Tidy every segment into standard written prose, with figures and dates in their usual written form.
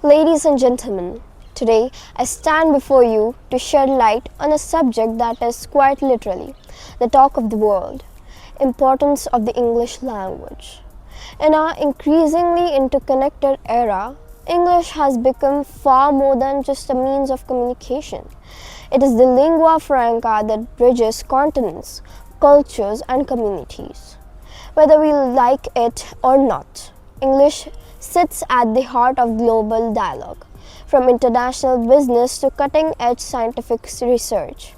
Ladies and gentlemen, today I stand before you to shed light on a subject that is quite literally the talk of the world, importance of the English language. In our increasingly interconnected era, English has become far more than just a means of communication. It is the lingua franca that bridges continents, cultures and communities. Whether we like it or not, English sits at the heart of global dialogue, from international business to cutting-edge scientific research.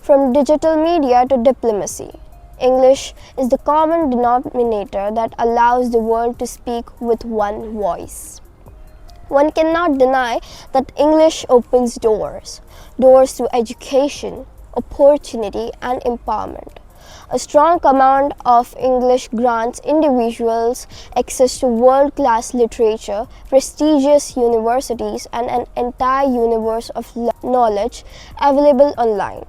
From digital media to diplomacy, English is the common denominator that allows the world to speak with one voice. One cannot deny that English opens doors to education, opportunity and empowerment. A strong command of English grants individuals access to world-class literature, prestigious universities, and an entire universe of knowledge available online.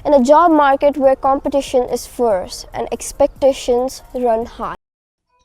In a job market where competition is fierce and expectations run high,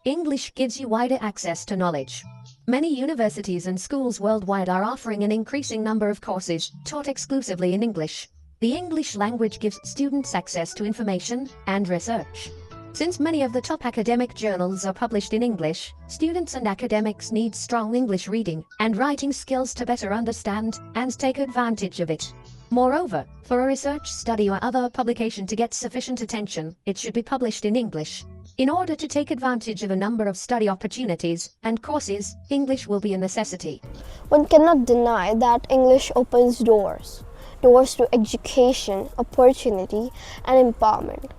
English gives you wider access to knowledge. Many universities and schools worldwide are offering an increasing number of courses taught exclusively in English. The English language gives students access to information and research. Since many of the top academic journals are published in English, students and academics need strong English reading and writing skills to better understand and take advantage of it. Moreover, for a research study or other publication to get sufficient attention, it should be published in English. In order to take advantage of a number of study opportunities and courses, English will be a necessity. One cannot deny that English opens doors to education, opportunity, and empowerment.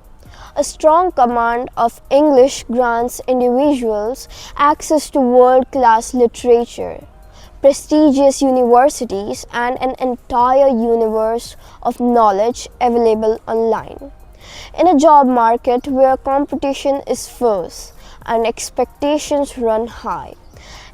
A strong command of English grants individuals access to world-class literature, prestigious universities, and an entire universe of knowledge available online. In a job market where competition is fierce and expectations run high,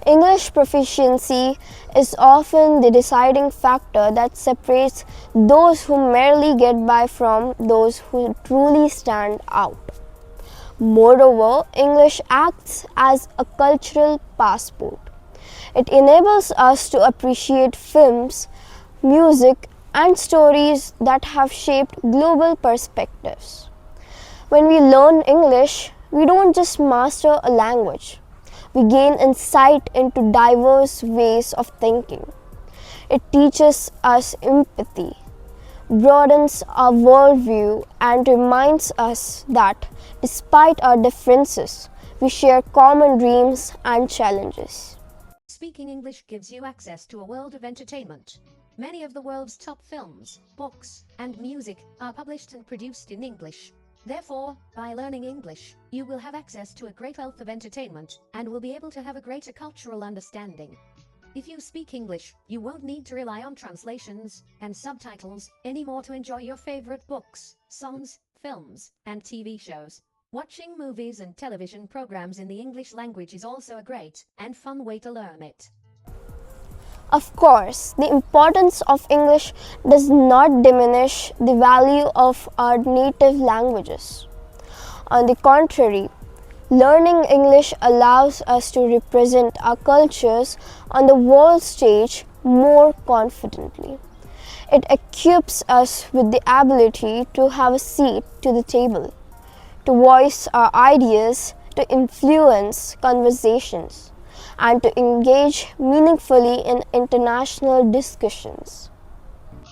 English proficiency is often the deciding factor that separates those who merely get by from those who truly stand out. Moreover, English acts as a cultural passport. It enables us to appreciate films, music, and stories that have shaped global perspectives. When we learn English, we don't just master a language. We gain insight into diverse ways of thinking. It teaches us empathy, broadens our worldview, and reminds us that despite our differences, we share common dreams and challenges. Speaking English gives you access to a world of entertainment. Many of the world's top films, books, and music are published and produced in English. Therefore, by learning English, you will have access to a great wealth of entertainment and will be able to have a greater cultural understanding. If you speak English, you won't need to rely on translations and subtitles anymore to enjoy your favorite books, songs, films, and TV shows. Watching movies and television programs in the English language is also a great and fun way to learn it. Of course, the importance of English does not diminish the value of our native languages. On the contrary, learning English allows us to represent our cultures on the world stage more confidently. It equips us with the ability to have a seat to the table, to voice our ideas, to influence conversations, and to engage meaningfully in international discussions.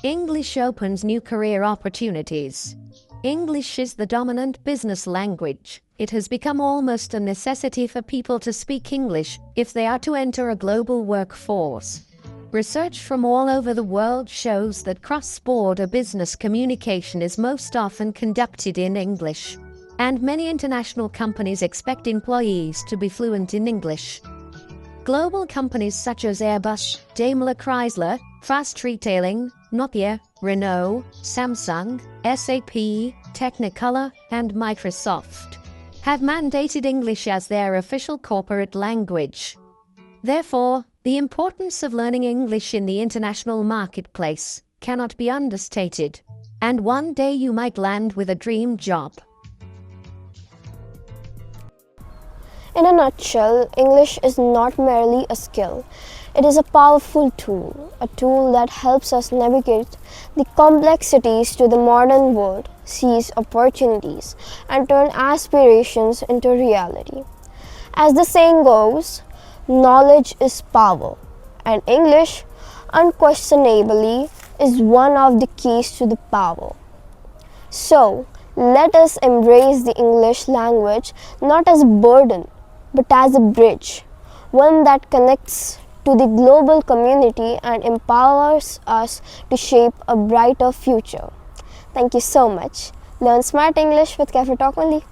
English opens new career opportunities. English is the dominant business language. It has become almost a necessity for people to speak English if they are to enter a global workforce. Research from all over the world shows that cross-border business communication is most often conducted in English, and many international companies expect employees to be fluent in English. Global companies such as Airbus, Daimler Chrysler, Fast Retailing, Nokia, Renault, Samsung, SAP, Technicolor, and Microsoft have mandated English as their official corporate language. Therefore, the importance of learning English in the international marketplace cannot be understated, and one day you might land with a dream job. In a nutshell, English is not merely a skill. It is a powerful tool, a tool that helps us navigate the complexities to the modern world, seize opportunities, and turn aspirations into reality. As the saying goes, knowledge is power, and English, unquestionably, is one of the keys to the power. So, let us embrace the English language not as a burden, but as a bridge, one that connects to the global community and empowers us to shape a brighter future. Thank you so much. Learn Smart English with Cafe Talk only.